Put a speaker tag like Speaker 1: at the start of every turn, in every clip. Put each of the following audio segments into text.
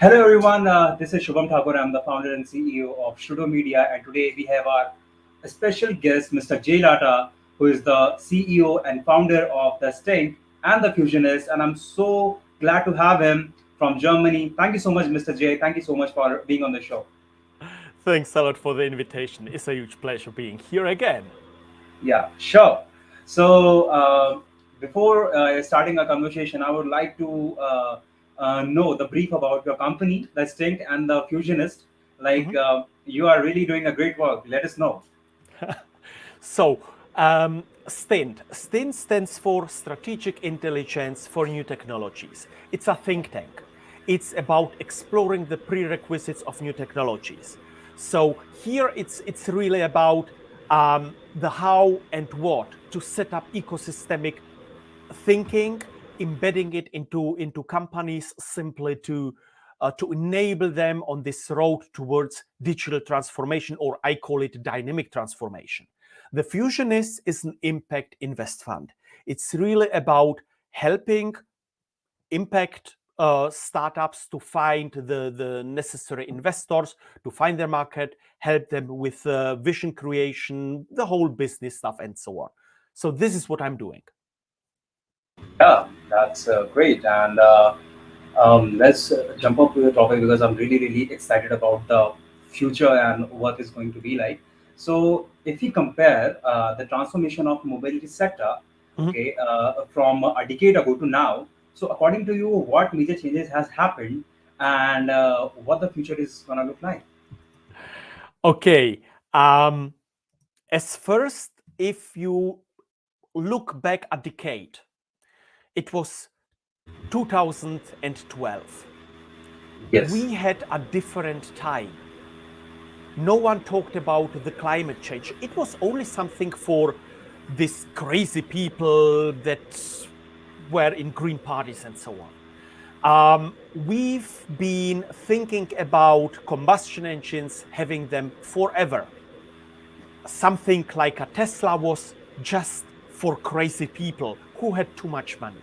Speaker 1: Hello everyone, this is Shubham Thakur. I'm the founder and CEO of Shrewdo Media, and today we have our special guest, Mr. Jay Latta, who is the CEO and founder of the STINT and the Fusionist. And I'm so glad to have him from Germany. Thank you so much, Mr. Jay. Thank you so much for being on the show.
Speaker 2: Thanks a lot for the invitation. It's a huge pleasure being here again.
Speaker 1: Yeah, sure. So, before starting a conversation, I would like to know the brief about your company, the STINT and the Fusionist. Like,
Speaker 2: Mhm.
Speaker 1: you are really doing a great work. Let us know.
Speaker 2: So, STINT. STINT stands for Strategic Intelligence for New Technologies. It's a think tank. It's about exploring the prerequisites of new technologies. So here it's really about the how and what to set up ecosystemic thinking, embedding it into companies simply to enable them on this road towards digital transformation, or I call it dynamic transformation. The Fusionist is an impact invest fund. It's really about helping impact startups to find the necessary investors, to find their market, help them with vision creation, the whole business stuff, and so on. So this is what I'm doing.
Speaker 1: Yeah, that's great. And let's jump up to the topic because I'm really, really excited about the future and what is going to be like. So, if we compare the transformation of mobility sector,
Speaker 2: Mhm.
Speaker 1: okay, from a decade ago to now, so according to you, what major changes has happened and what the future is gonna look like?
Speaker 2: Okay. Um, as first, if you look back a decade, it was 2012.
Speaker 1: Yes.
Speaker 2: We had a different time. No one talked about the climate change. It was only something for these crazy people that were in green parties and so on. We've been thinking about combustion engines, having them forever. Something like a Tesla was just for crazy people who had too much money.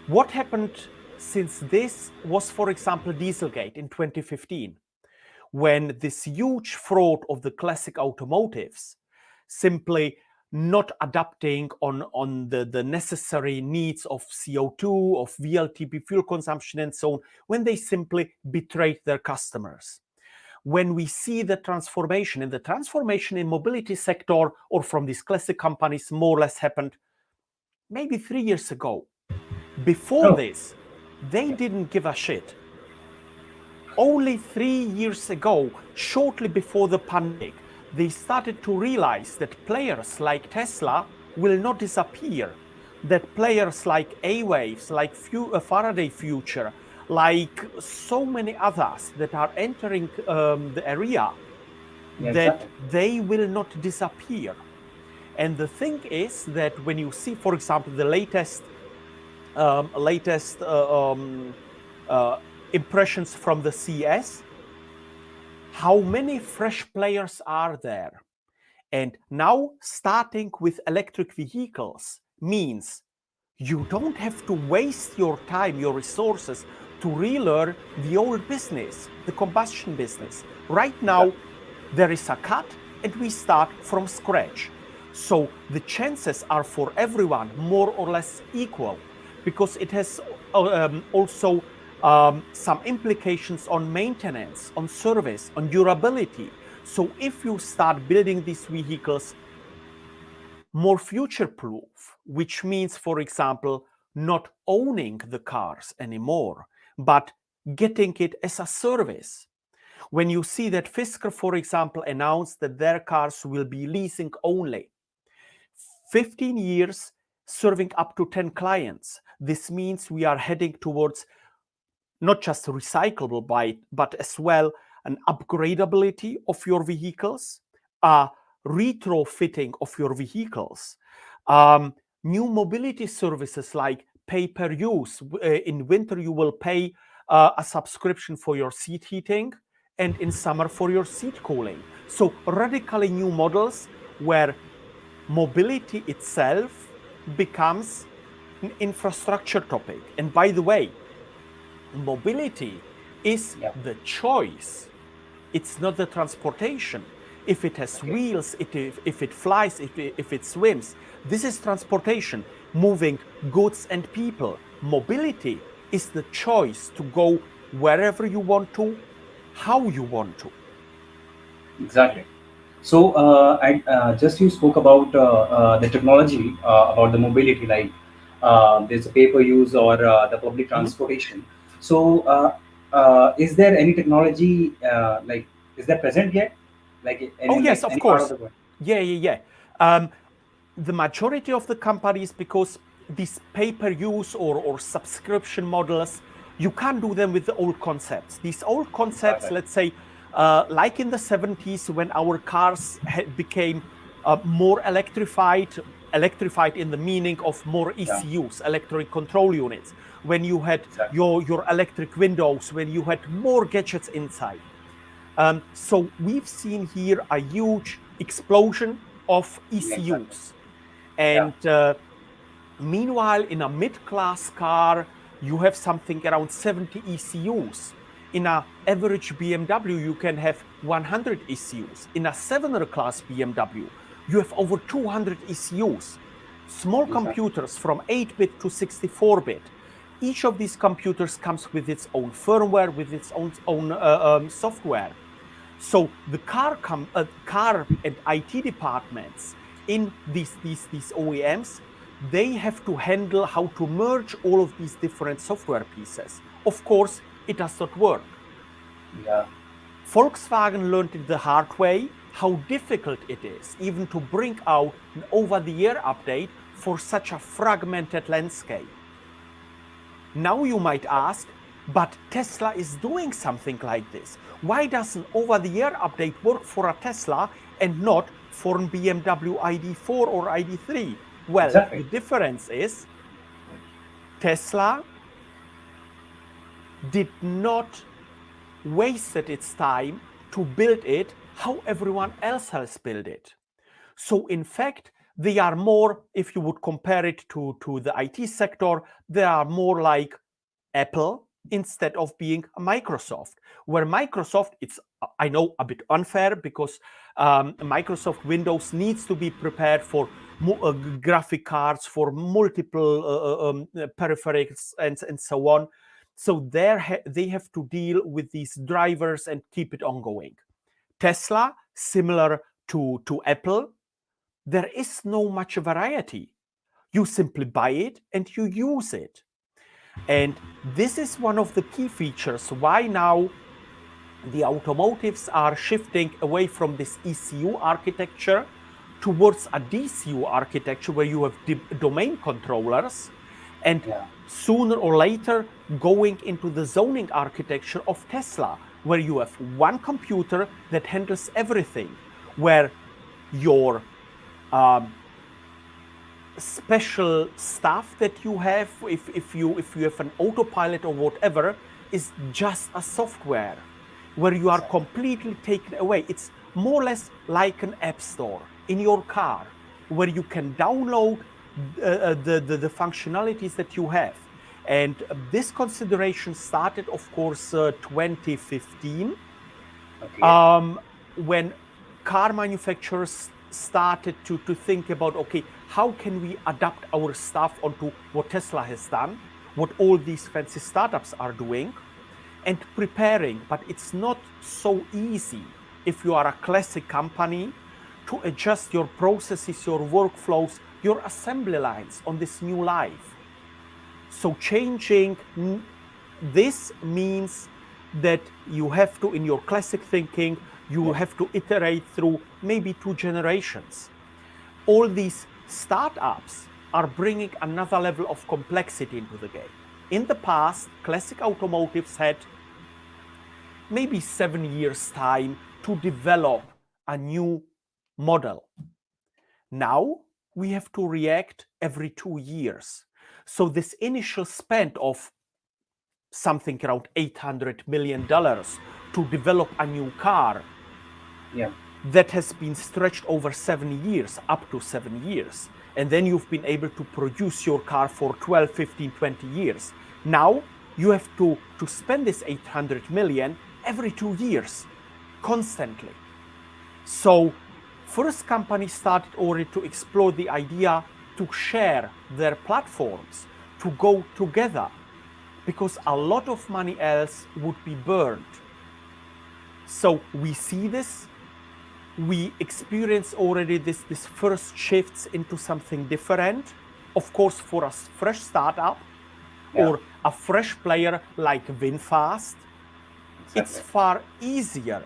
Speaker 2: What happened since this was, for example, Dieselgate in 2015, when this huge fraud of the classic automotives simply not adapting on the necessary needs of CO2, of VLTP fuel consumption, and so on, when they simply betrayed their customers. When we see the transformation, and the transformation in mobility sector or from these classic companies more or less happened maybe 3 years ago. Before
Speaker 1: Oh,
Speaker 2: this, they didn't give a shit. Only 3 years ago, shortly before the pandemic, they started to realize that players like Tesla will not disappear, that players like A-Waves, like Faraday Future, like so many others that are entering the area,
Speaker 1: yeah,
Speaker 2: that
Speaker 1: exactly.
Speaker 2: they will not disappear. And the thing is that when you see, for example, the latest uh, impressions from the CS, how many fresh players are there? And now starting with electric vehicles means you don't have to waste your time, your resources to relearn the old business, the combustion business. Right now,
Speaker 1: Exactly.
Speaker 2: there is a cut and we start from scratch. So the chances are for everyone more or less equal, because it has also some implications on maintenance, on service, on durability. So if you start building these vehicles more future proof, which means, for example, not owning the cars anymore, but getting it as a service. When you see that Fisker, for example, announced that their cars will be leasing only, 15 years serving up to 10 clients. This means we are heading towards not just recyclable but as well an upgradability of your vehicles, a retrofitting of your vehicles, new mobility services like pay per use. In winter, you will pay a subscription for your seat heating, and in summer for your seat cooling. So radically new models where mobility itself becomes an infrastructure topic. And by the way, mobility is the choice. It's not the transportation. If it has wheels, if it flies, if it swims, this is transportation, moving goods and people. Mobility is the choice to go wherever you want to, how you want to.
Speaker 1: Exactly. So, just you spoke about the technology, about the mobility, like there's a pay-per-use or the public transportation. So, is there any technology like is that present yet? Like
Speaker 2: Oh
Speaker 1: any
Speaker 2: yes,
Speaker 1: like
Speaker 2: of
Speaker 1: any part of
Speaker 2: course.
Speaker 1: the world?
Speaker 2: Yeah. The majority of the companies, because these pay-per-use or subscription models, you can't do them with the old concepts. These old concepts,
Speaker 1: Exactly.
Speaker 2: let's say, like in the 70s when our cars became more electrified in the meaning of more
Speaker 1: Yeah.
Speaker 2: ECUs, electronic control units, when you had
Speaker 1: Exactly.
Speaker 2: your electric windows, when you had more gadgets inside. So we've seen here a huge explosion of
Speaker 1: Yeah. Exactly.
Speaker 2: ECUs.
Speaker 1: Yeah.
Speaker 2: And meanwhile, in a mid-class car, you have something around 70 ECUs. In an average BMW, you can have 100 ECUs. In a 7er class BMW, you have over 200 ECUs. Small
Speaker 1: Exactly.
Speaker 2: computers from 8-bit to 64-bit. Each of these computers comes with its own firmware, with its own software. So the car and IT departments in these OEMs, they have to handle how to merge all of these different software pieces. Of course, it does not work.
Speaker 1: Yeah.
Speaker 2: Volkswagen learned it the hard way how difficult it is even to bring out an over-the-air update for such a fragmented landscape. Now you might ask, but Tesla is doing something like this. Why does an over-the-air update work for a Tesla and not for a BMW ID4 or ID3? Well,
Speaker 1: Exactly.
Speaker 2: the difference is Tesla did not wasted its time to build it how everyone else has built it. So in fact, they are more, if you would compare it to the IT sector, they are more like Apple instead of being a Microsoft, where Microsoft, it's, I know, a bit unfair because Microsoft Windows needs to be prepared for graphic cards, for multiple peripherals and so on. So they have to deal with these drivers and keep it ongoing. Tesla, similar to Apple, there is no much variety. You simply buy it and you use it. And this is one of the key features why now the automotives are shifting away from this ECU architecture towards a DCU architecture where you have domain controllers, and
Speaker 1: Yeah.
Speaker 2: sooner or later going into the zoning architecture of Tesla, where you have one computer that handles everything, where your special stuff that you have, if you have an autopilot or whatever, is just a software where you are completely taken away. It's more or less like an app store in your car where you can download the functionalities that you have. And this consideration started, of course, 2015,
Speaker 1: Okay.
Speaker 2: when car manufacturers started to think about, okay, how can we adapt our stuff onto what Tesla has done, what all these fancy startups are doing, and preparing. But it's not so easy if you are a classic company to adjust your processes, your workflows, your assembly lines on this new life. So changing this means that you have to, in your classic thinking, you have to iterate through maybe 2 generations. All these startups are bringing another level of complexity into the game. In the past, classic automotives had maybe 7 years' time to develop a new model. Now we have to react every 2 years. So this initial spend of something around $800 million to develop a new car,
Speaker 1: Yeah.
Speaker 2: that has been stretched over 7 years, up to 7 years. And then you've been able to produce your car for 12, 15, 20 years. Now you have to spend this 800 million every 2 years, constantly. So first companies started already to explore the idea to share their platforms, to go together, because a lot of money else would be burned. So we see this, we experience already this first shifts into something different. Of course, for a fresh startup or a fresh player like VinFast, it's far easier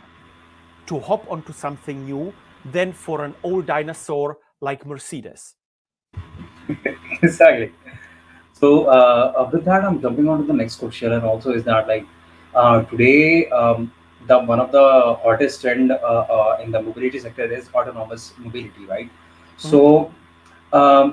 Speaker 2: to hop onto something new than for an old dinosaur like Mercedes.
Speaker 1: Exactly. So with that, I'm jumping on to the next question, and also is that like today, the one of the hottest trend in the mobility sector is autonomous mobility, right? So,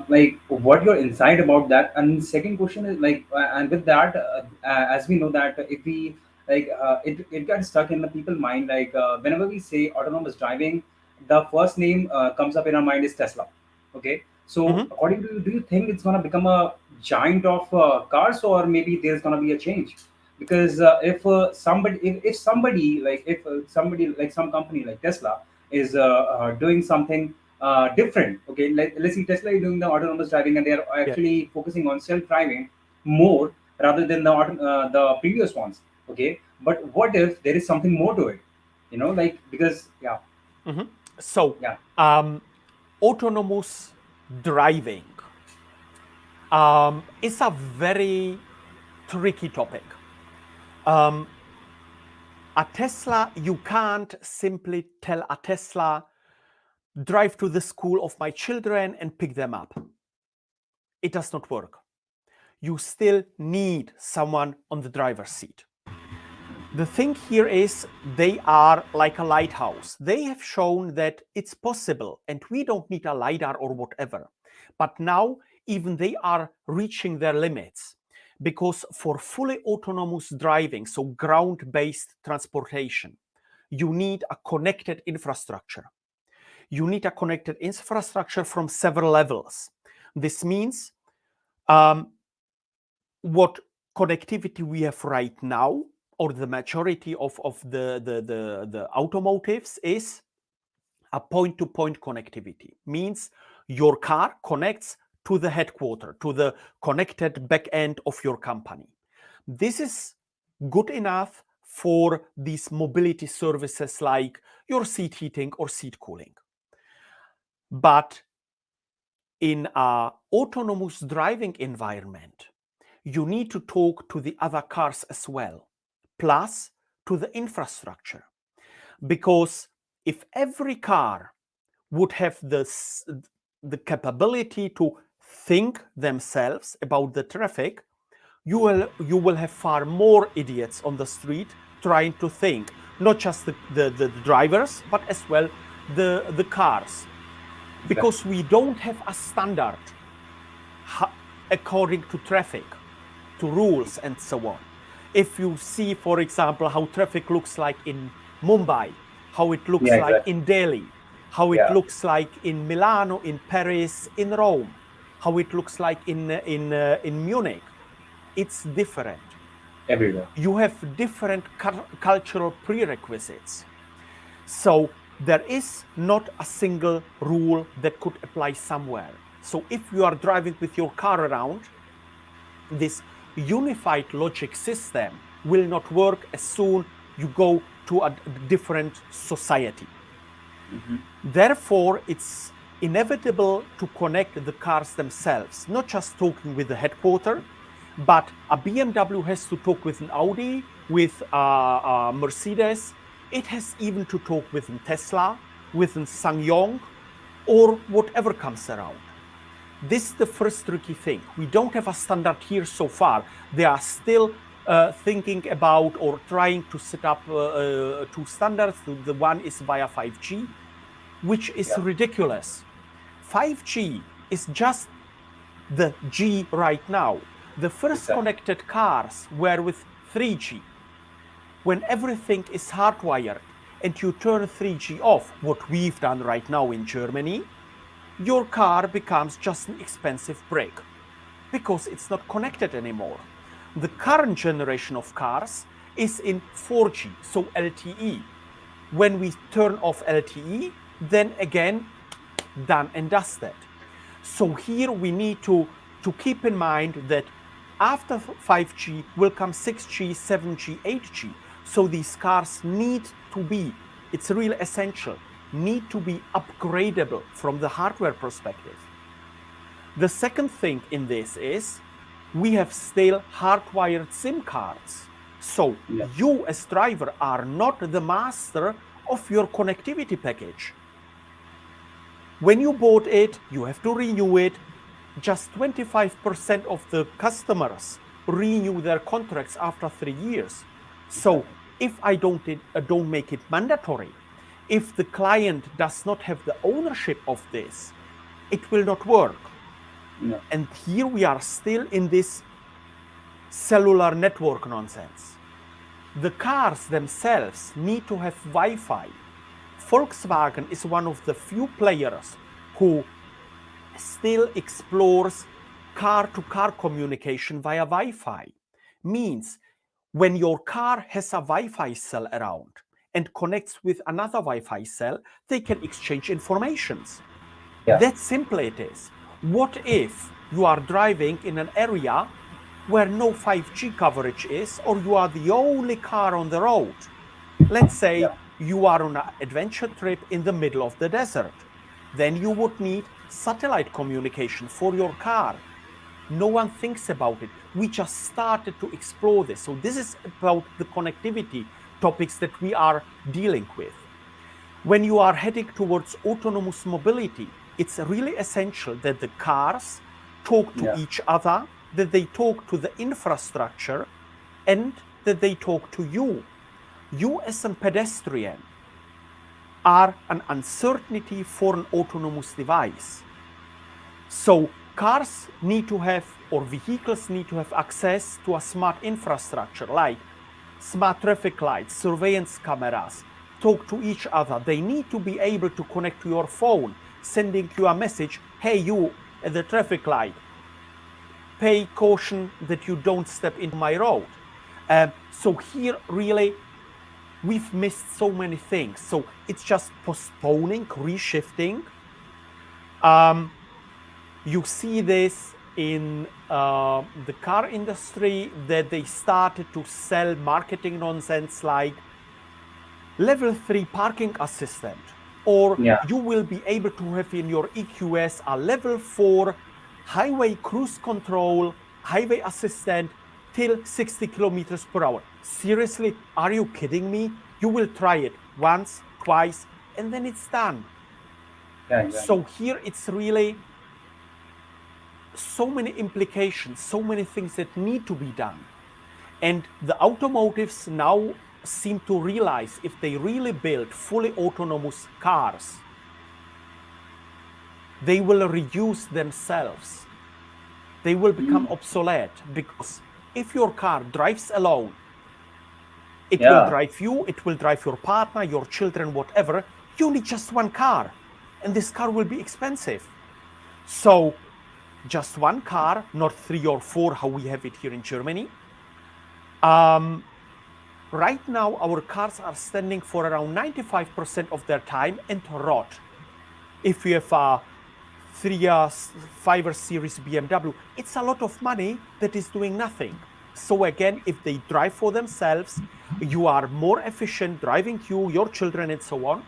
Speaker 1: like, what your insight about that? And second question is like, and with that, as we know that if we like, it got stuck in the people mind. Like, whenever we say autonomous driving, the first name comes up in our mind is Tesla. Okay, so according to you, do you think it's gonna become a giant of cars, or maybe there's gonna be a change? Because if somebody like some company like Tesla is doing something different. Okay, let's see, Tesla is doing the autonomous driving, and they are
Speaker 2: Yeah.
Speaker 1: actually focusing on self-driving more rather than the previous ones. Okay, but what if there is something more to it? You know, like, because
Speaker 2: So
Speaker 1: yeah,
Speaker 2: autonomous driving is a very tricky topic. A Tesla, you can't simply tell a Tesla, drive to the school of my children and pick them up. It does not work. You still need someone on the driver's seat. The thing here is they are like a lighthouse. They have shown that it's possible and we don't need a LiDAR or whatever. But now even they are reaching their limits, because for fully autonomous driving, so ground-based transportation, you need a connected infrastructure. You need a connected infrastructure from several levels. This means what connectivity we have right now, or the majority of the automotives, is a point-to-point connectivity. Means your car connects to the headquarters, to the connected back end of your company. This is good enough for these mobility services like your seat heating or seat cooling. But in an autonomous driving environment, you need to talk to the other cars as well, plus to the infrastructure. Because if every car would have the capability to think themselves about the traffic, you will have far more idiots on the street trying to think, not just the drivers, but as well the cars. Because we don't have a standard according to traffic, to rules and so on. If you see, for example, how traffic looks like in Mumbai, how it looks like in Delhi, how it looks like in Milano, in Paris, in Rome, how it looks like in Munich, it's different.
Speaker 1: everywhere.
Speaker 2: You have different cultural prerequisites. So there is not a single rule that could apply somewhere. So if you are driving with your car around, this unified logic system will not work as soon you go to a different society. Therefore, it's inevitable to connect the cars themselves, not just talking with the headquarter, but a BMW has to talk with an Audi, with a Mercedes. It has even to talk with a Tesla, with a SsangYong, or whatever comes around. This is the first tricky thing. We don't have a standard here so far. They are still thinking about or trying to set up two standards. The one is via 5G, which is ridiculous. 5G is just the G right now. The first connected cars were with 3G. When everything is hardwired and you turn 3G off, what we've done right now in Germany, your car becomes just an expensive brick because it's not connected anymore. The current generation of cars is in 4G, so LTE. When we turn off LTE, then again, done and dusted. So here we need to keep in mind that after 5G will come 6G, 7G, 8G. So these cars need to be, it's really essential, need to be upgradable from the hardware perspective. The second thing in this is we have still hardwired SIM cards. So you as driver are not the master of your connectivity package. When you bought it, you have to renew it. Just 25% of the customers renew their contracts after 3 years. So if I don't make it mandatory, if the client does not have the ownership of this, it will not work.
Speaker 1: Yeah.
Speaker 2: And here we are still in this cellular network nonsense. The cars themselves need to have Wi-Fi. Volkswagen is one of the few players who still explores car-to-car communication via Wi-Fi. Means when your car has a Wi-Fi cell around and connects with another Wi-Fi cell, they can exchange informations.
Speaker 1: Yeah.
Speaker 2: That simple it is. What if you are driving in an area where no 5G coverage is, or you are the only car on the road? Let's say you are on an adventure trip in the middle of the desert. Then you would need satellite communication for your car. No one thinks about it. We just started to explore this. So this is about the connectivity topics that we are dealing with. When you are heading towards autonomous mobility, it's really essential that the cars talk to each other, that they talk to the infrastructure, and that they talk to you. You as a pedestrian are an uncertainty for an autonomous device. So cars need to have, or vehicles need to have access to a smart infrastructure like smart traffic lights, surveillance cameras, talk to each other. They need to be able to connect to your phone, sending you a message, hey, you at the traffic light, pay caution that you don't step into my road. So here really, we've missed so many things. So it's just postponing, reshifting. You see this in the car industry, that they started to sell marketing nonsense like level 3 parking assistant, or you will be able to have in your EQS a level 4 highway cruise control, highway assistant till 60 kilometers per hour. Seriously, are you kidding me? You will try it once, twice, and then it's done. So here it's really so many implications, so many things that need to be done. And the automotives now seem to realize if they really build fully autonomous cars, they will reduce themselves. They will become obsolete, because if your car drives alone, it will drive you, it will drive your partner, your children, whatever. You need just one car, and this car will be expensive. So just one car, not 3 or 4, how we have it here in Germany. Right now, our cars are standing for around 95% of their time and rot. If you have a 5er series BMW, it's a lot of money that is doing nothing. So again, if they drive for themselves, you are more efficient driving you, your children, and so on.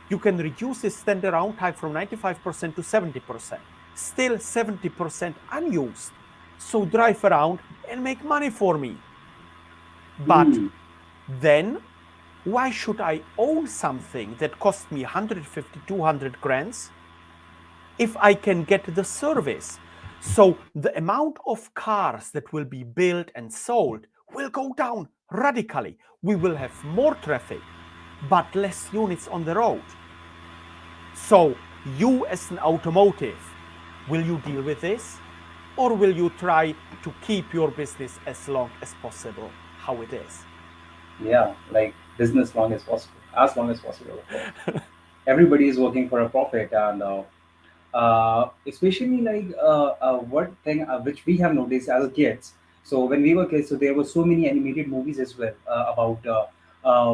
Speaker 2: You can reduce the stand-around time from 95% to 70%. Still 70% unused. So drive around and make money for me. But then, why should I own something that costs me 150, 200 grand if I can get the service? So the amount of cars that will be built and sold will go down radically. We will have more traffic, but less units on the road. So you as an automotive, will you deal with this? Or will you try to keep your business as long as possible, how it is?
Speaker 1: Yeah, like business long as possible, as long as possible. Everybody is working for a profit, and especially like one thing which we have noticed as kids. So when we were kids, so there were so many animated movies as well about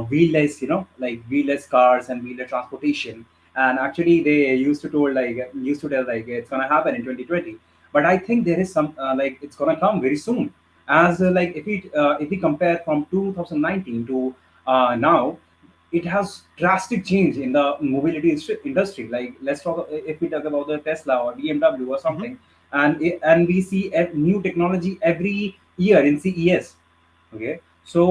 Speaker 1: wheelless, like wheelless cars and wheelless transportation. And actually, they used to tell like it's gonna happen in 2020. But I think there is some like it's gonna come very soon. As like if we compare from 2019 to now, it has drastic change in the mobility industry. Like let's talk if we talk about the Tesla or BMW or
Speaker 2: Mhm.
Speaker 1: something, and we see a new technology every year in CES. Okay, so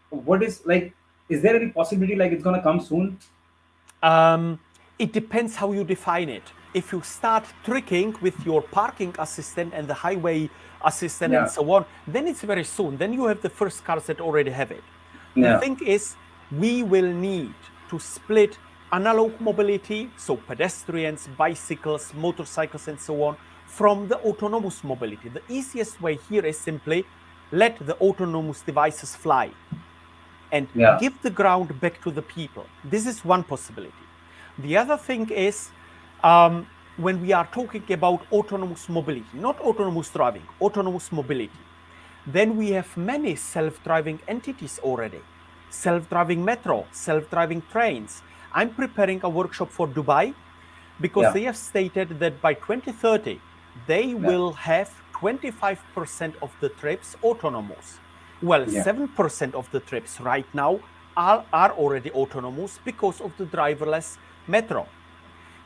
Speaker 1: what is like? Is there any possibility like it's gonna come soon?
Speaker 2: It depends how you define it. If you start tricking with your parking assistant and the highway assistant and
Speaker 1: Yeah,
Speaker 2: so on, then it's very soon. Then you have the first cars that already have it. The
Speaker 1: yeah,
Speaker 2: thing is, we will need to split analog mobility, so pedestrians, bicycles, motorcycles, and so on, from the autonomous mobility. The easiest way here is simply let the autonomous devices fly and
Speaker 1: yeah,
Speaker 2: give the ground back to the people. This is one possibility. The other thing is when we are talking about autonomous mobility, not autonomous driving, autonomous mobility, then we have many self-driving entities already. Self-driving metro, self-driving trains. I'm preparing a workshop for Dubai because
Speaker 1: yeah,
Speaker 2: they have stated that by 2030, they
Speaker 1: yeah,
Speaker 2: will have 25% of the trips autonomous. Well,
Speaker 1: yeah.
Speaker 2: 7% of the trips right now are already autonomous because of the driverless metro.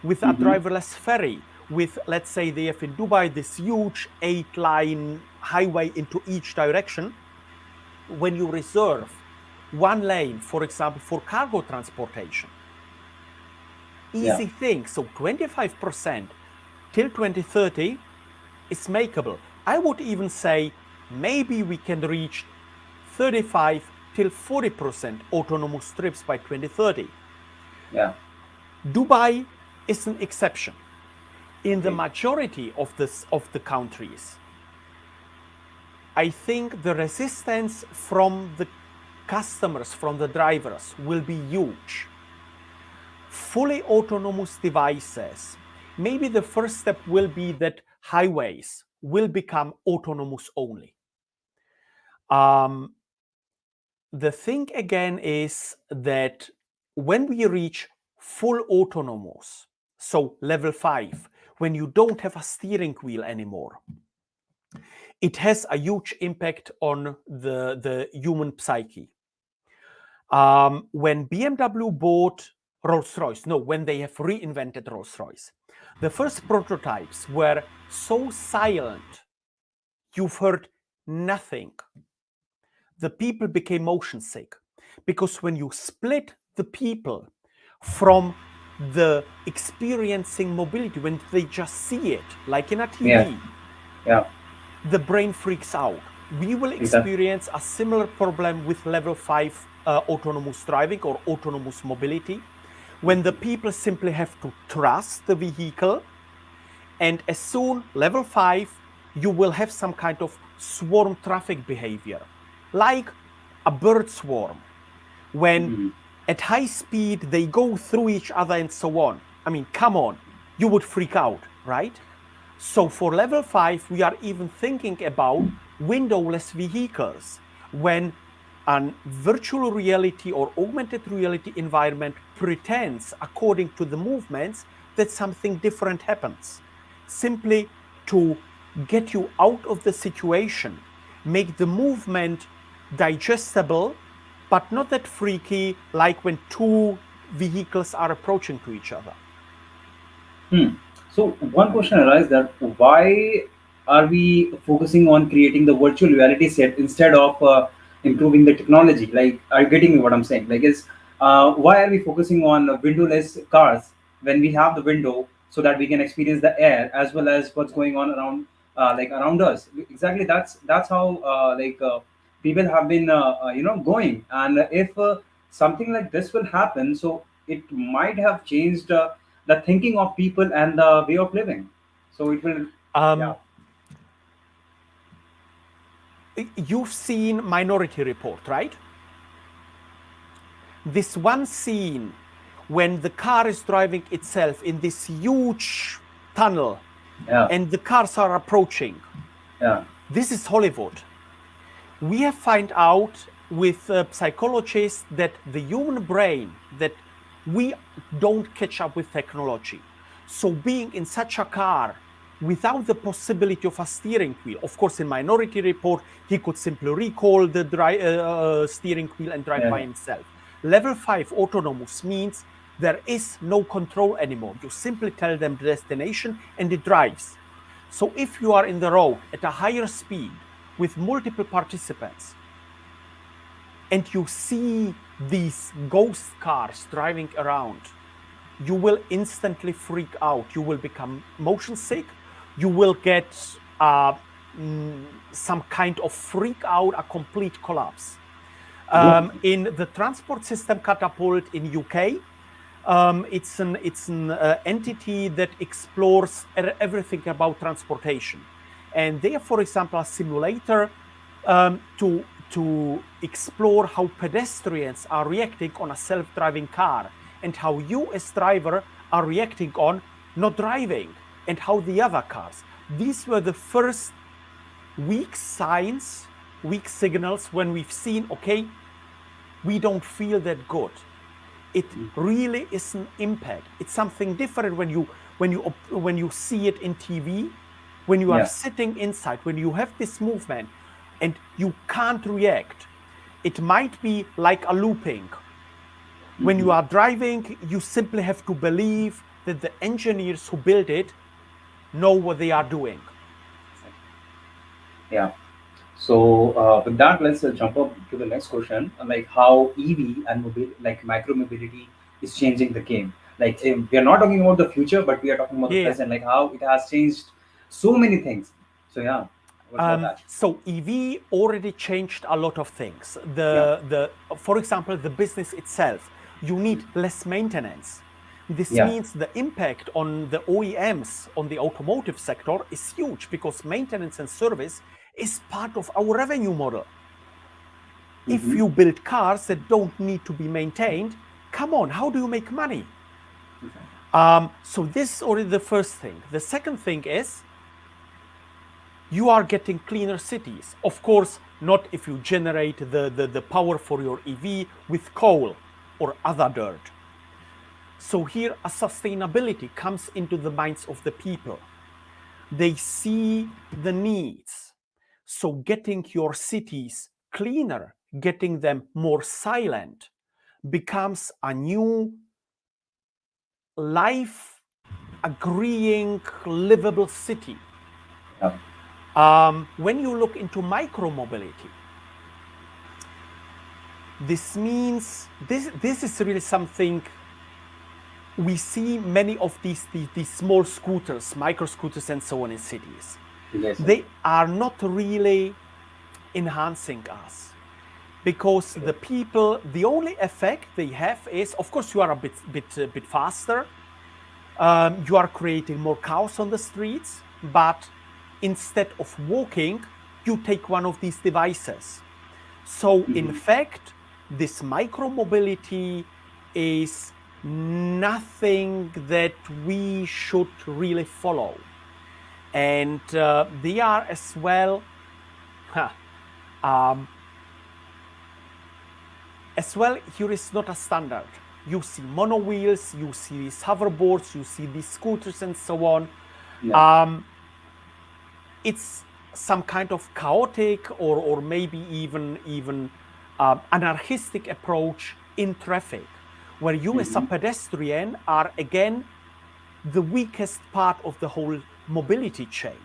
Speaker 2: With a
Speaker 1: Mm-hmm.
Speaker 2: driverless ferry, with, let's say, they have in Dubai this huge 8-line highway into each direction. When you reserve one lane, for example, for cargo transportation,
Speaker 1: Yeah.
Speaker 2: easy thing. So 25% till 2030 is makeable. I would even say maybe we can reach 35 till 40% autonomous trips by 2030.
Speaker 1: Yeah.
Speaker 2: Dubai is an exception. In the
Speaker 1: Okay.
Speaker 2: majority of the countries, I think the resistance from the customers, from the drivers, will be huge. Fully autonomous devices, maybe the first step will be that highways will become autonomous only. The thing again is that when we reach full autonomous, so level 5, when you don't have a steering wheel anymore, it has a huge impact on the human psyche. When BMW bought Rolls-Royce, no, when they have reinvented Rolls-Royce, the first prototypes were so silent, you've heard nothing. The people became motion sick because when you split the people from the experiencing mobility, when they just see it, like in a
Speaker 1: Yeah.
Speaker 2: TV,
Speaker 1: Yeah.
Speaker 2: the brain freaks out. We will
Speaker 1: Exactly.
Speaker 2: experience a similar problem with level 5 autonomous driving or autonomous mobility, when the people simply have to trust the vehicle. And as soon level 5, you will have some kind of swarm traffic behavior, like a bird swarm, when
Speaker 1: Mm-hmm.
Speaker 2: at high speed they go through each other and so on. I mean, come on, you would freak out, right? So for level 5, we are even thinking about windowless vehicles, when a virtual reality or augmented reality environment pretends, according to the movements, that something different happens, simply to get you out of the situation, make the movement digestible, but not that freaky like when two vehicles are approaching to each other.
Speaker 1: Hmm. So one question arises that why are we focusing on creating the virtual reality set instead of improving the technology? Like, are you getting me what I'm saying? Like, is why are we focusing on windowless cars when we have the window so that we can experience the air as well as what's going on around like around us? Exactly. That's how people have been going. And if something like this will happen, so it might have changed. The thinking of people and the way of living. So it will, yeah,
Speaker 2: Um, you've seen Minority Report, right? This one scene when the car is driving itself in this huge tunnel
Speaker 1: yeah,
Speaker 2: and the cars are approaching.
Speaker 1: yeah,
Speaker 2: This is Hollywood. We have found out with psychologists that the human brain, that we don't catch up with technology. So being in such a car without the possibility of a steering wheel, of course, in Minority Report, he could simply recall the steering wheel and drive by
Speaker 1: Yeah.
Speaker 2: himself. Level 5 autonomous means there is no control anymore. You simply tell them the destination and it drives. So if you are in the road at a higher speed with multiple participants and you see these ghost cars driving around, you will instantly freak out. You will become motion sick. You will get some kind of freak out, a complete collapse.
Speaker 1: Yeah.
Speaker 2: In the transport system catapult in UK, it's an entity that explores everything about transportation, and they have, for example, a simulator to explore how pedestrians are reacting on a self-driving car and how you as driver are reacting on not driving and how the other cars. These were the first weak signs, weak signals when we've seen, okay, we don't feel that good. It really is an impact. It's something different when you see it in TV, when you are
Speaker 1: Yeah.
Speaker 2: sitting inside, when you have this movement and you can't react. It might be like a looping. When you are driving, you simply have to believe that the engineers who built it know what they are doing.
Speaker 1: Yeah. So with that, let's jump up to the next question, like how EV and like micro mobility is changing the game. Like we are not talking about the future, but we are talking about the
Speaker 2: Yeah.
Speaker 1: present, like how it has changed so many things. So yeah, what's about that?
Speaker 2: So EV already changed a lot of things.
Speaker 1: Yeah.
Speaker 2: For example, the business itself, you need less maintenance. This
Speaker 1: Yeah.
Speaker 2: means the impact on the OEMs, on the automotive sector, is huge because maintenance and service is part of our revenue model. If
Speaker 1: Mm-hmm.
Speaker 2: you build cars that don't need to be maintained, come on, how do you make money? So this is already the first thing. The second thing is you are getting cleaner cities. Of course, not if you generate the power for your EV with coal or other dirt. So here a sustainability comes into the minds of the people. They see the needs. So getting your cities cleaner, getting them more silent becomes a new life agreeing livable city.
Speaker 1: Yeah.
Speaker 2: When you look into micromobility, this means this is really something we see many of these small scooters, micro scooters, and so on in cities.
Speaker 1: Yes.
Speaker 2: They are not really enhancing us because the people, the only effect they have is, of course, you are a bit faster. You are creating more chaos on the streets, but instead of walking, you take one of these devices. So in fact, this micromobility is nothing that we should really follow. And they are as well, here is not a standard. You see mono wheels, you see these hoverboards, you see these scooters and so on.
Speaker 1: Yeah.
Speaker 2: It's some kind of chaotic or maybe even anarchistic approach in traffic, where you as a pedestrian are again the weakest part of the whole mobility chain.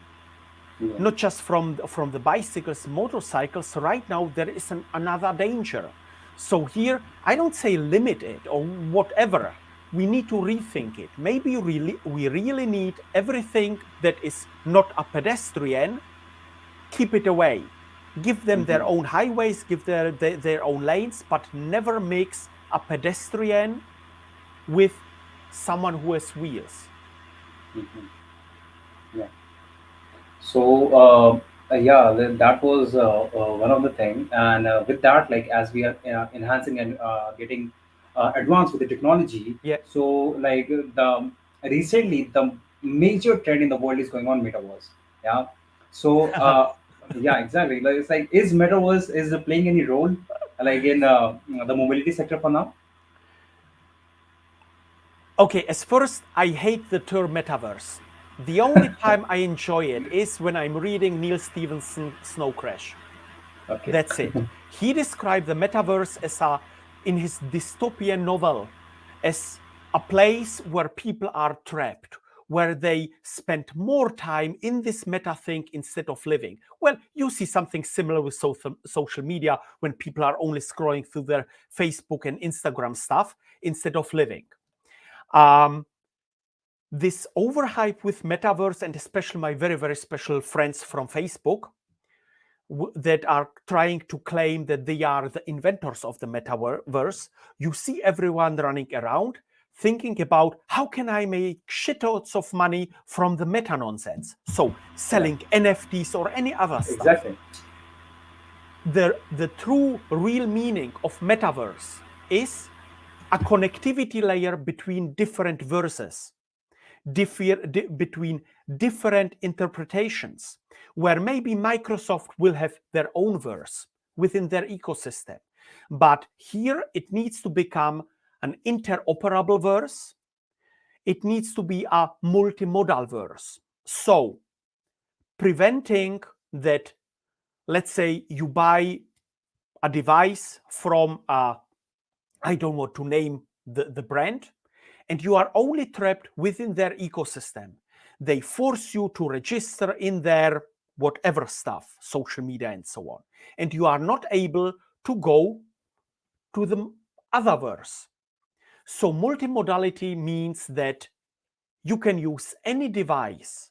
Speaker 1: Yeah.
Speaker 2: Not just from the bicycles, motorcycles. Right now there is another danger. So here I don't say limit it or whatever. We need to rethink it. Maybe we really need everything that is not a pedestrian, keep it away. Give them their own highways, give their own lanes, but never mix a pedestrian with someone who has wheels.
Speaker 1: Yeah. So yeah, that was one of the thing, and with that, like as we are enhancing and getting advanced with the technology,
Speaker 2: Yeah.
Speaker 1: so like the recently the major trend in the world is going on metaverse. Yeah. So Yeah, exactly. Like, it's like, is Metaverse is playing any role like in the mobility sector for now?
Speaker 2: Okay, as first, I hate the term metaverse. The only time I enjoy it is when I'm reading Neil Stephenson Snow Crash.
Speaker 1: Okay.
Speaker 2: That's it. He described the metaverse in his dystopian novel, as a place where people are trapped, where they spend more time in this meta thing instead of living. Well, you see something similar with social media when people are only scrolling through their Facebook and Instagram stuff instead of living. This overhype with metaverse, and especially my very, very special friends from Facebook that are trying to claim that they are the inventors of the metaverse, you see everyone running around thinking about how can I make shitloads of money from the meta nonsense. So
Speaker 1: Yeah,
Speaker 2: selling NFTs or any other stuff.
Speaker 1: exactly.
Speaker 2: The true real meaning of metaverse is a connectivity layer between different verses, between different interpretations, where maybe Microsoft will have their own verse within their ecosystem. But here it needs to become an interoperable verse. It needs to be a multimodal verse. So preventing that, let's say you buy a device from I don't want to name the brand, and you are only trapped within their ecosystem. They force you to register in their whatever stuff, social media and so on, and you are not able to go to the other verse. So multimodality means that you can use any device,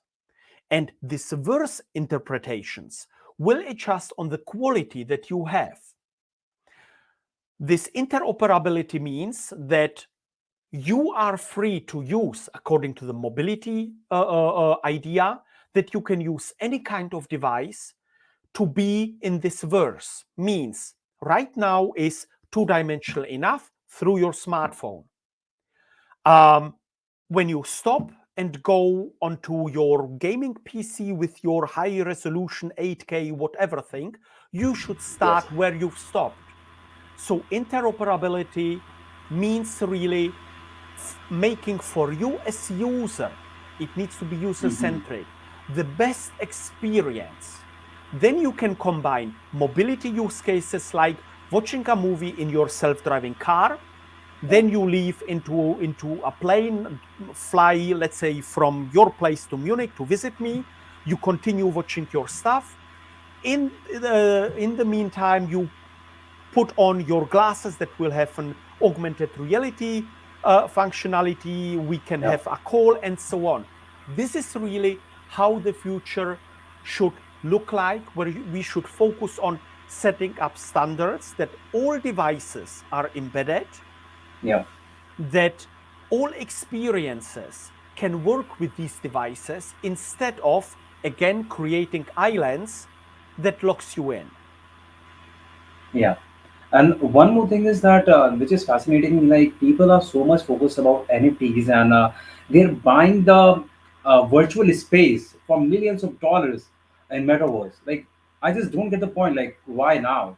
Speaker 2: and these verse interpretations will adjust on the quality that you have. This interoperability means that you are free to use, according to the mobility idea, that you can use any kind of device to be in this verse. Means right now is two-dimensional enough through your smartphone. When you stop and go onto your gaming PC with your high resolution 8K whatever thing, you should
Speaker 1: Yes.
Speaker 2: start where you've stopped. So interoperability means really making for you as user, it needs to be user-centric, the best experience. Then you can combine mobility use cases like watching a movie in your self-driving car. Then you leave into a plane, fly, let's say, from your place to Munich to visit me. You continue watching your stuff. In the meantime, you put on your glasses that will have an augmented reality functionality. We can
Speaker 1: Yeah.
Speaker 2: have a call and so on. This is really how the future should look like, where we should focus on setting up standards that all devices are embedded,
Speaker 1: Yeah.
Speaker 2: that all experiences can work with these devices instead of, again, creating islands that locks you in.
Speaker 1: Yeah. And one more thing is that which is fascinating, like people are so much focused about NFTs and they're buying the virtual space for millions of dollars in metaverse. Like, I just don't get the point. Like, why now?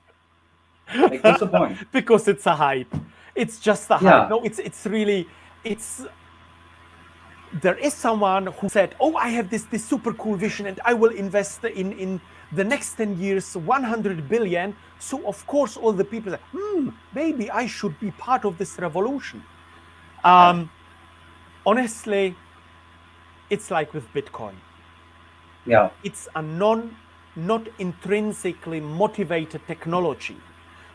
Speaker 1: Like, what's the point?
Speaker 2: Because it's a hype. It's just a hype.
Speaker 1: Yeah.
Speaker 2: No, it's really, it's there is someone who said, "Oh, I have this super cool vision, and I will invest in the next 10 years 100 billion." So of course, all the people say, maybe I should be part of this revolution.
Speaker 1: Yeah.
Speaker 2: Honestly, it's like with Bitcoin.
Speaker 1: Yeah.
Speaker 2: It's a not intrinsically motivated technology.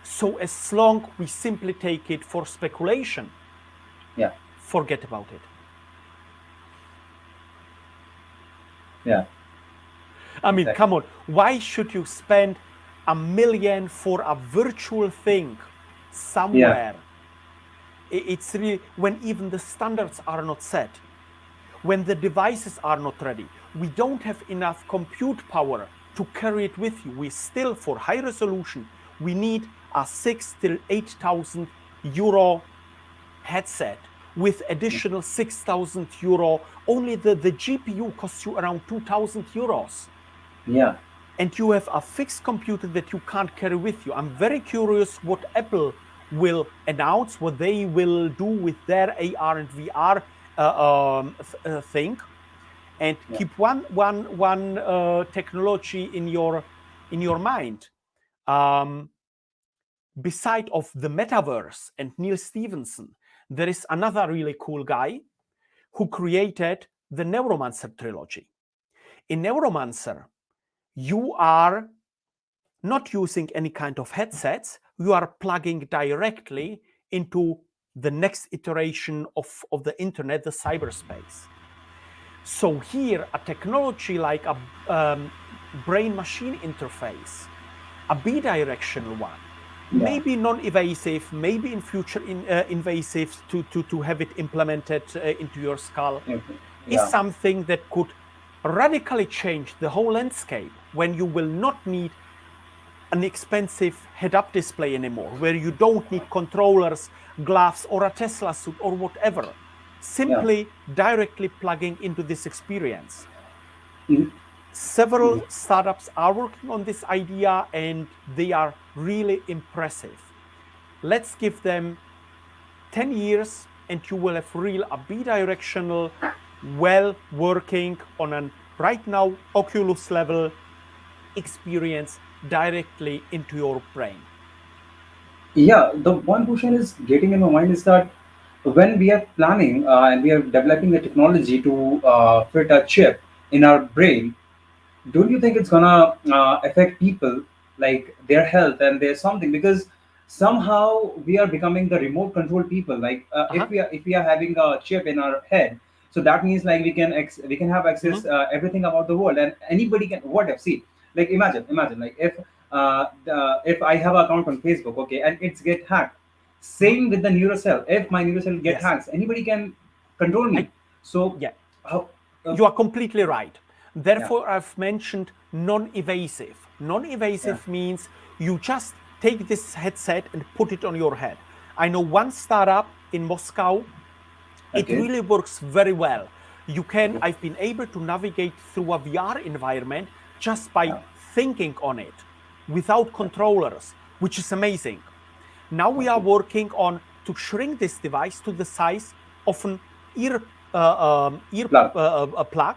Speaker 2: So as long we simply take it for speculation,
Speaker 1: Yeah.
Speaker 2: forget about it.
Speaker 1: Yeah.
Speaker 2: I mean,
Speaker 1: Exactly.
Speaker 2: come on. Why should you spend $1 million for a virtual thing
Speaker 1: Yeah.
Speaker 2: somewhere? It's really when even the standards are not set, when the devices are not ready. We don't have enough compute power to carry it with you. We still, for high resolution, we need a 6,000 till 8,000 euro headset with additional 6,000 euro. Only the GPU costs you around 2,000 euros.
Speaker 1: Yeah.
Speaker 2: and you have a fixed computer that you can't carry with you. I'm very curious what Apple will announce, what they will do with their AR and VR thing, and keep one technology in your mind. Beside of the Metaverse and Neil Stephenson, there is another really cool guy who created the Neuromancer trilogy. In Neuromancer, you are not using any kind of headsets, you are plugging directly into the next iteration of the internet, the cyberspace. So here, a technology like a brain-machine interface, a bidirectional one, maybe non-invasive, maybe in future invasive to have it implemented into your skull, is something that could radically change the whole landscape when you will not need an expensive head-up display anymore, where you don't need controllers, gloves, or a Tesla suit or whatever. Simply directly plugging into this experience. Several startups are working on this idea and they are really impressive. Let's give them 10 years and you will have a bidirectional, well working on a right now Oculus level experience directly into your brain.
Speaker 1: Yeah, the one question is getting in my mind is that when we are planning and we are developing the technology to fit a chip in our brain, don't you think it's gonna affect people, like their health and their something? Because somehow we are becoming the remote control people. Like if we are having a chip in our head, so that means like we can have access everything about the world, and anybody can whatever. See, like imagine like if I have an account on Facebook, okay, and it's get hacked. Same with the neurocell. If my neurocell get hacked, anybody can control me. So how?
Speaker 2: You are completely right. Therefore, I've mentioned non-invasive. Non-invasive means you just take this headset and put it on your head. I know one startup in Moscow. It really works very well. You can. I've been able to navigate through a VR environment just by thinking on it, without controllers, which is amazing. Now we are working on to shrink this device to the size of an ear plug.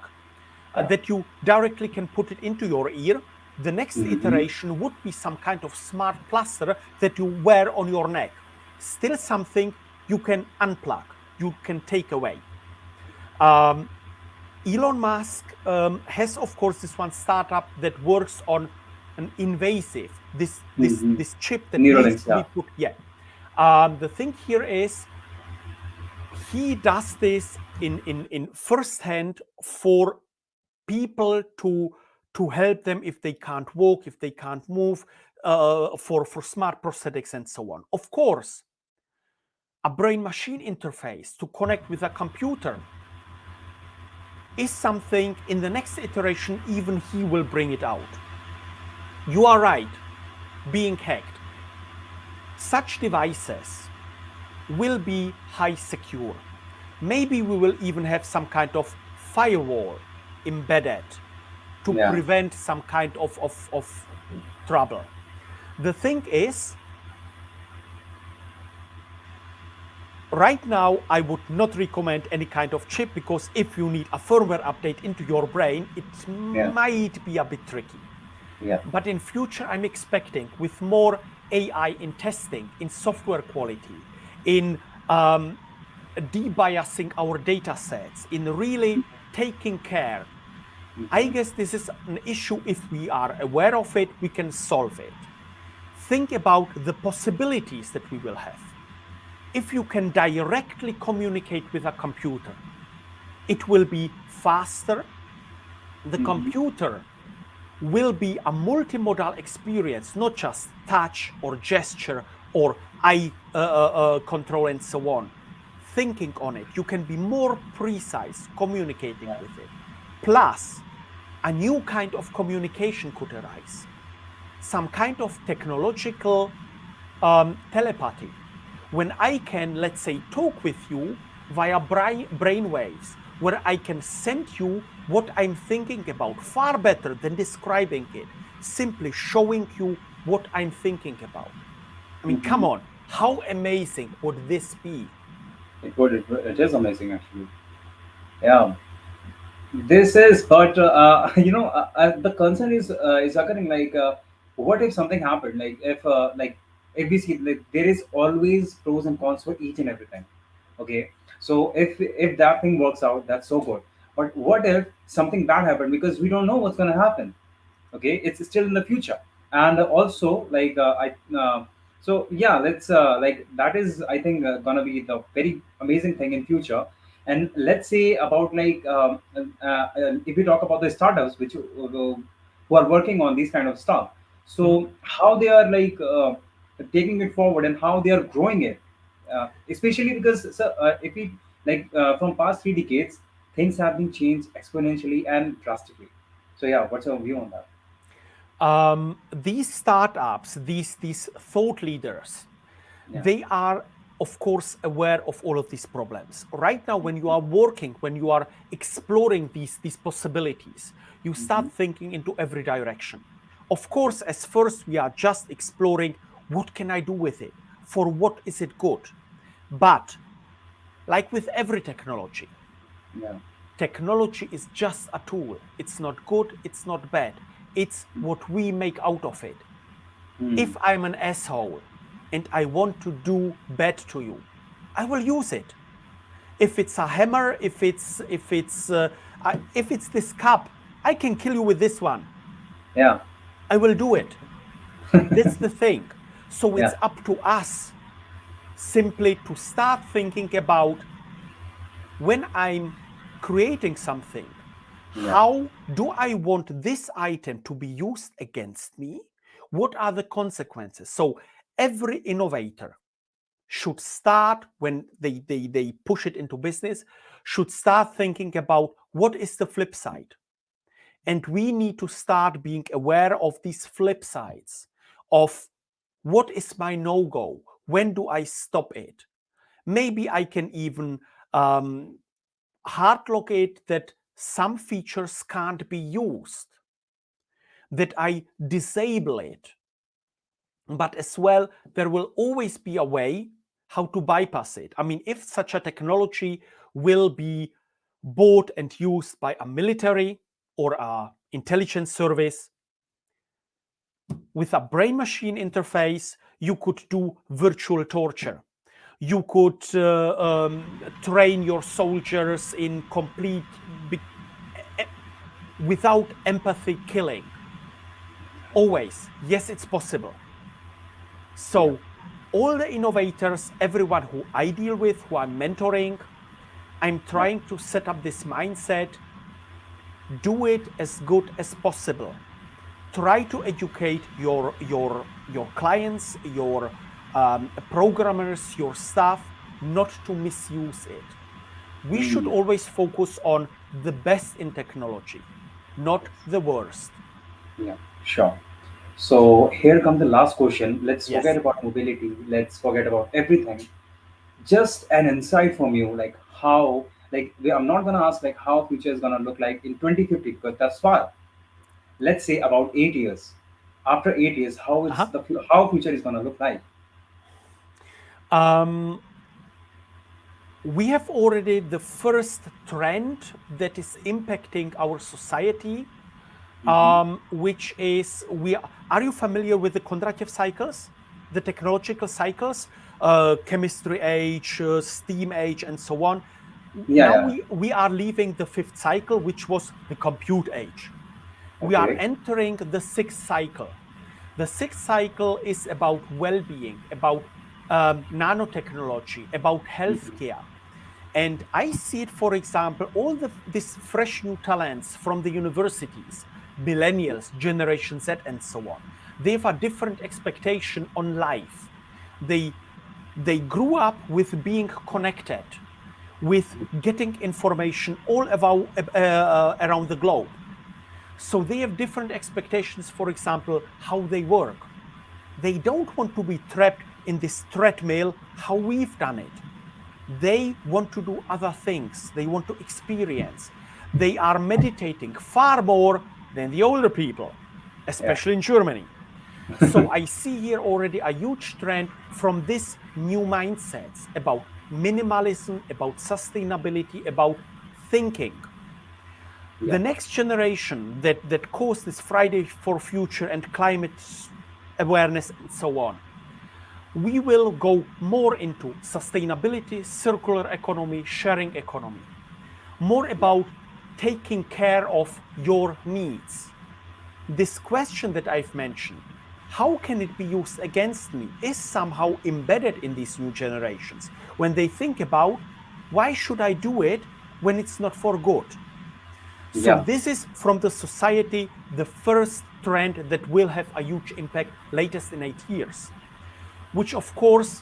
Speaker 2: That you directly can put it into your ear. The next iteration would be some kind of smart plaster that you wear on your neck. Still something you can unplug, you can take away. Elon Musk has, of course, this one startup that works on an invasive, this chip that needs to be put. The thing here is he does this in first hand for people to help them if they can't walk, if they can't move, for smart prosthetics and so on. Of course, a brain-machine interface to connect with a computer is something in the next iteration, even he will bring it out. You are right, being hacked. Such devices will be high secure. Maybe we will even have some kind of firewall embedded to prevent some kind of trouble. The thing is, right now, I would not recommend any kind of chip, because if you need a firmware update into your brain, it might be a bit tricky. But in future, I'm expecting with more AI in testing, in software quality, in debiasing our data sets, in really taking care. I guess this is an issue. If we are aware of it, we can solve it. Think about the possibilities that we will have. If you can directly communicate with a computer, it will be faster. The computer will be a multimodal experience, not just touch or gesture or eye control and so on. Thinking on it, you can be more precise communicating with it. Plus, a new kind of communication could arise. Some kind of technological telepathy. When I can, let's say, talk with you via brain waves, where I can send you what I'm thinking about far better than describing it. simply showing you what I'm thinking about. I mean, come on, how amazing would this be?
Speaker 1: It would. It is amazing, actually. Yeah. This is, but the concern is occurring. Like, what if something happened? Like if we see, like, there is always pros and cons for each and everything. Okay, so if that thing works out, that's so good. But what if something bad happened? Because we don't know what's going to happen. Okay, it's still in the future. And also, like, I so yeah, let's like, that is, I think, gonna be the very amazing thing in future. And let's say about, like, if we talk about the startups which who are working on these kind of stuff,
Speaker 2: Mhm.
Speaker 1: so how they are, like, taking it forward and how they are growing it, especially because, so, if we, like, from past 3 decades, things have been changed exponentially and drastically. So yeah, what's your view on that?
Speaker 2: These startups, these thought leaders,
Speaker 1: Yeah.
Speaker 2: they are, of course, aware of all of these problems. Right now, when you are working, when you are exploring these possibilities, you
Speaker 1: Hmm.
Speaker 2: start thinking into every direction. Of course, as first, we are just exploring what can I do with it? For what is it good? But like with every technology,
Speaker 1: Yeah.
Speaker 2: technology is just a tool. It's not good, it's not bad. It's what we make out of it.
Speaker 1: Hmm.
Speaker 2: If I'm an asshole and I want to do bad to you, I will use it. If it's a hammer, if it's this cup, I can kill you with this one.
Speaker 1: Yeah.
Speaker 2: I will do it. That's the thing. So it's
Speaker 1: Yeah.
Speaker 2: up to us simply to start thinking about, when I'm creating something,
Speaker 1: Yeah.
Speaker 2: how do I want this item to be used against me? What are the consequences? So every innovator should start, when they push it into business, should start thinking about what is the flip side. And we need to start being aware of these flip sides of what is my no-go? When do I stop it? Maybe I can even hard locate that some features can't be used, that I disable it. But as well, there will always be a way how to bypass it. I mean, if such a technology will be bought and used by a military or a intelligence service, with a brain machine interface, you could do virtual torture. You could train your soldiers in complete, without empathy killing. Always, yes, it's possible.
Speaker 1: Yeah.
Speaker 2: So, all the innovators, everyone who I deal with, who I'm mentoring, I'm
Speaker 1: Yeah.
Speaker 2: trying to set up this mindset: do it as good as possible. Try to educate your clients, your programmers, your staff, not to misuse it. We should
Speaker 1: Hmm.
Speaker 2: always focus on the best in technology, not the worst.
Speaker 1: Yeah. Sure. So here comes the last question. Let's forget
Speaker 2: Yes.
Speaker 1: about mobility. Let's forget about everything. Just an insight from you, like how, like, I'm not gonna ask like how future is gonna look like in 2050, because that's far. Let's say about 8 years. After 8 years,
Speaker 2: Uh-huh.
Speaker 1: how future is gonna look like?
Speaker 2: Um, we have already the first trend that is impacting our society,
Speaker 1: Hmm.
Speaker 2: which is, we are you familiar with the Kondratyev cycles, the technological cycles, chemistry age, steam age, and so on?
Speaker 1: Yeah.
Speaker 2: Now
Speaker 1: Yeah.
Speaker 2: we are leaving the fifth cycle, which was the compute age. We are
Speaker 1: Okay.
Speaker 2: entering the sixth cycle. The sixth cycle is about well-being, about nanotechnology, about healthcare. And I see it, for example, all these fresh new talents from the universities, millennials, Generation Z, and so on. They have a different expectation on life. They they grew up with being connected, with getting information all about around the globe. So they have different expectations, for example, how they work. They don't want to be trapped in this treadmill, how we've done it. They want to do other things. They want to experience. They are meditating far more than the older people. especially in Germany. So I see here already a huge trend from this new mindsets about minimalism, about sustainability, about thinking. The next generation that caused this Friday for Future and climate awareness and so on, we will go more into sustainability, circular economy, sharing economy, more about taking care of your needs. This question that I've mentioned, how can it be used against me, is somehow embedded in these new generations when they think about why should I do it when it's not for good. So this is from the society the first trend that will have a huge impact latest in 8 years, which of course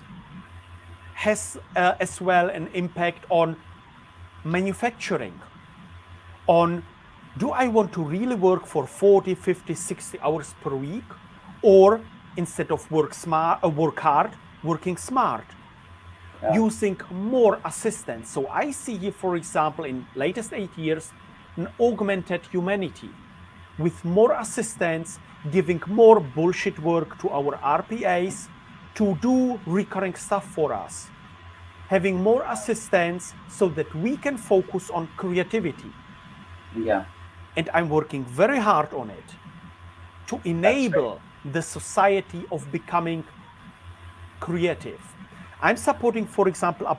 Speaker 2: has as well an impact on manufacturing, on do I want to really work for 40, 50, 60 hours per week, or instead of work hard, working smart, using more assistance. So I see here, for example, in latest 8 years, an augmented humanity with more assistance, giving more bullshit work to our RPAs to do recurring stuff for us, having more assistance so that we can focus on creativity. And I'm working very hard on it to enable the society of becoming creative. I'm supporting, for example, a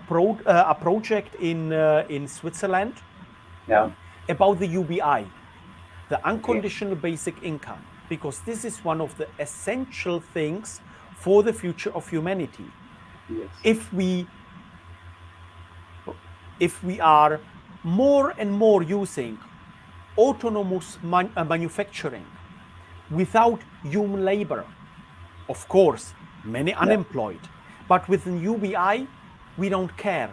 Speaker 2: project in Switzerland about the UBI, the unconditional basic income, because this is one of the essential things for the future of humanity. If we are more and more using autonomous manufacturing without human labor, of course, many unemployed, but with the UBI, we don't care.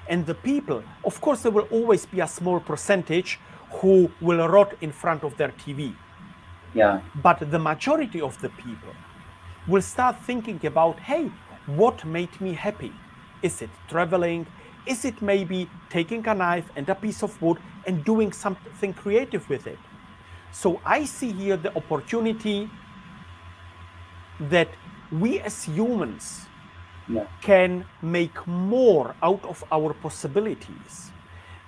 Speaker 2: And the people, of course, there will always be a small percentage who will rot in front of their TV. But the majority of the people will start thinking about, hey, what made me happy? Is it traveling? Is it maybe taking a knife and a piece of wood and doing something creative with it? So I see here the opportunity that we as humans can make more out of our possibilities.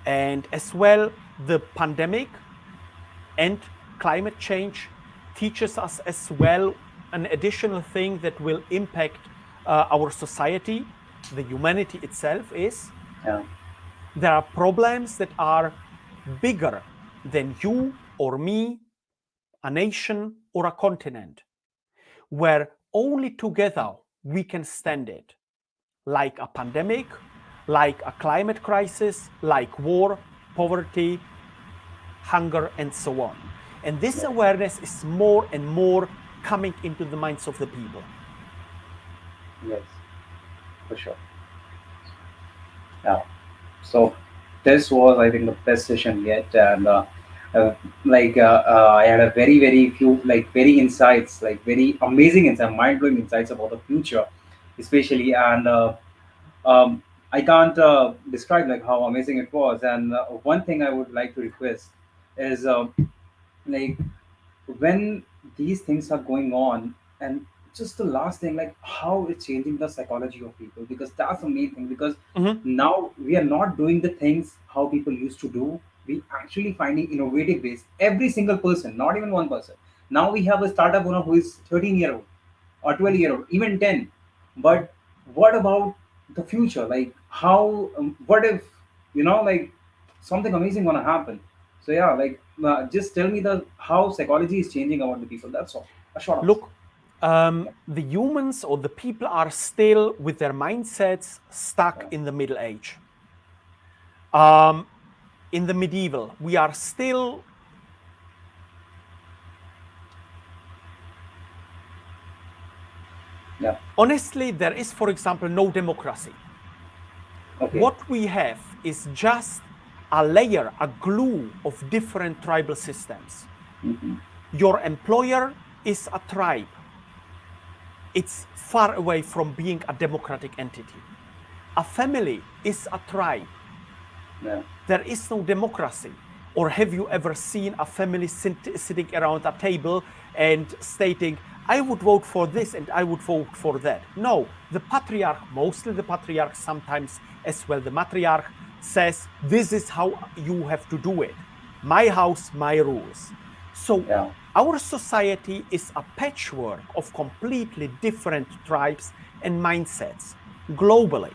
Speaker 2: And as well, the pandemic and climate change teaches us as well an additional thing that will impact our society, the humanity itself is, there are problems that are bigger than you or me, a nation or a continent, where only together we can stand it, like a pandemic, like a climate crisis, like war, poverty, hunger, and so on. And this awareness is more and more coming into the minds of the people.
Speaker 1: Yes, for sure. So this was, I think, the best session yet, and I had a very few very insights, very amazing insights, mind blowing insights about the future, especially, and I can't describe how amazing it was. And one thing I would like to request is like when these things are going on, and just the last thing, how it's changing the psychology of people, because that's the main thing. Because now we are not doing the things how people used to do. We actually finding innovative ways. Every single person, not even one person. Now we have a startup owner who is 13-year-old or 12-year-old, even 10. But what about the future? How? What if something amazing gonna happen? So yeah, just tell me the how psychology is changing about the people. That's all. A short answer.
Speaker 2: Look, the humans or the people are still with their mindsets stuck in the Middle Age. In the medieval, we are still honestly, there is, for example, no democracy. What we have is just a layer, a glue of different tribal systems. Your employer is a tribe. It's far away from being a democratic entity. A family is a tribe. There is no democracy. Or have you ever seen a family sitting around a table and stating, I would vote for this and I would vote for that? No, the patriarch, mostly the patriarch, sometimes as well the matriarch, says, this is how you have to do it. My house, my rules. So our society is a patchwork of completely different tribes and mindsets globally.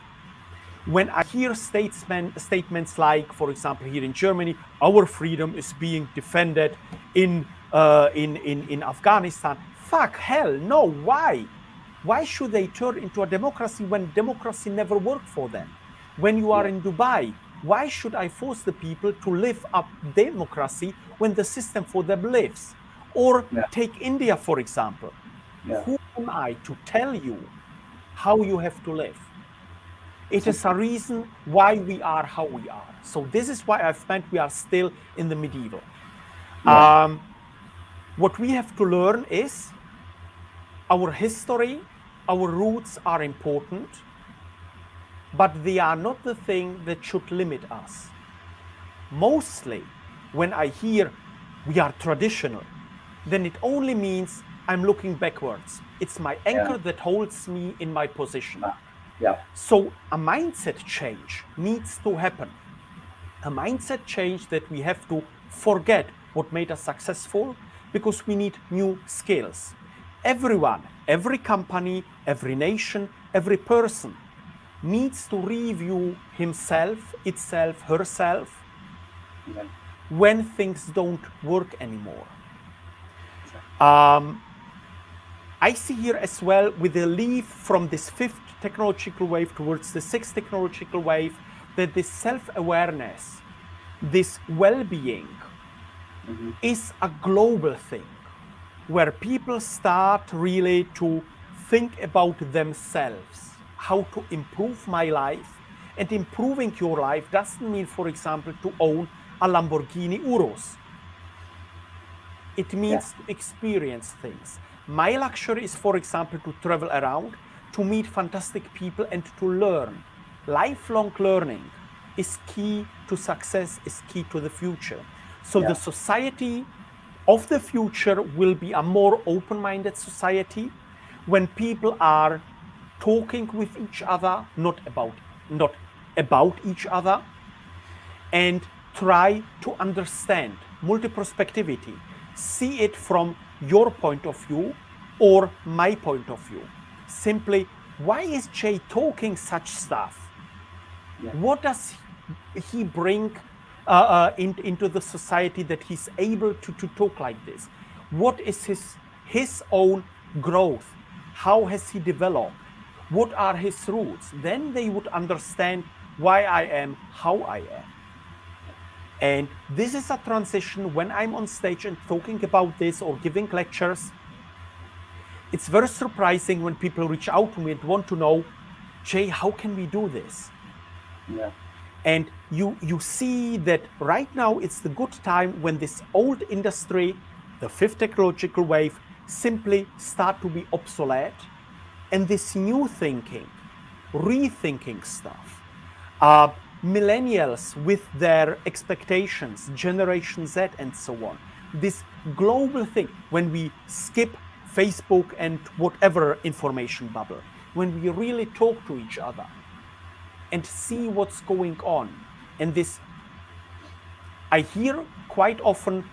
Speaker 2: When I hear statements like, for example, here in Germany, our freedom is being defended in Afghanistan. Fuck, hell, no, why? Why should they turn into a democracy when democracy never worked for them? When you are in Dubai, why should I force the people to live up democracy when the system for them lives? Or take India, for example. Who am I to tell you how you have to live? It is a reason why we are how we are. So this is why I've meant we are still in the medieval. What we have to learn is our history, our roots are important, but they are not the thing that should limit us. Mostly, when I hear we are traditional, then it only means I'm looking backwards. It's my anchor that holds me in my position. So a mindset change needs to happen. A mindset change that we have to forget what made us successful, because we need new skills. Everyone, every company, every nation, every person needs to review himself, itself, herself when things don't work anymore. I see here as well, with the leap from this 5th technological wave towards the 6th technological wave, that this self-awareness, this well-being is a global thing, where people start really to think about themselves, how to improve my life. And improving your life doesn't mean, for example, to own a Lamborghini Urus. It means to experience things. My luxury is, for example, to travel around, to meet fantastic people and to learn. Lifelong learning is key to success, is key to the future. So the society of the future will be a more open-minded society, when people are talking with each other, not about each other, and try to understand multi-perspectivity. See it from your point of view or my point of view. Simply, why is Jay talking such stuff? What does he bring into the society that he's able to talk like this? What is his own growth? How has he developed? What are his roots? Then they would understand why I am how I am. And this is a transition. When I'm on stage and talking about this or giving lectures, it's very surprising when people reach out to me and want to know, Jay, how can we do this? And you see that right now it's the good time when this old industry, the 5th technological wave, simply start to be obsolete, and this new thinking, rethinking stuff, millennials with their expectations, Generation Z and so on, this global thing, when we skip Facebook and whatever information bubble, when we really talk to each other and see what's going on. And this, I hear quite often,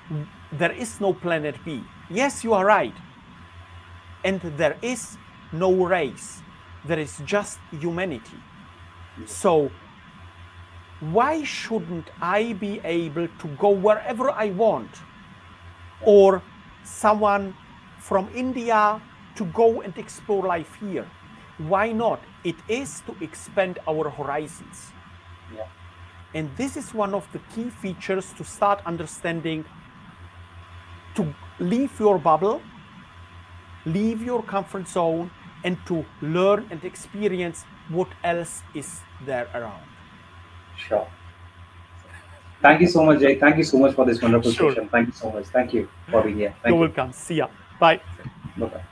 Speaker 2: there is no planet B. Yes, you are right. And there is no race. There is just humanity. So why shouldn't I be able to go wherever I want? Or someone from India to go and explore life here? Why not? It is to expand our horizons. And this is one of the key features to start understanding, to leave your bubble, leave your comfort zone, and to learn and experience what else is there around.
Speaker 1: Sure. Thank you so much, Jay. Thank you so much for this wonderful
Speaker 2: Sure.
Speaker 1: session. Thank you so much. Thank you for being here.
Speaker 2: You're welcome. See ya. Bye.
Speaker 1: Bye-bye.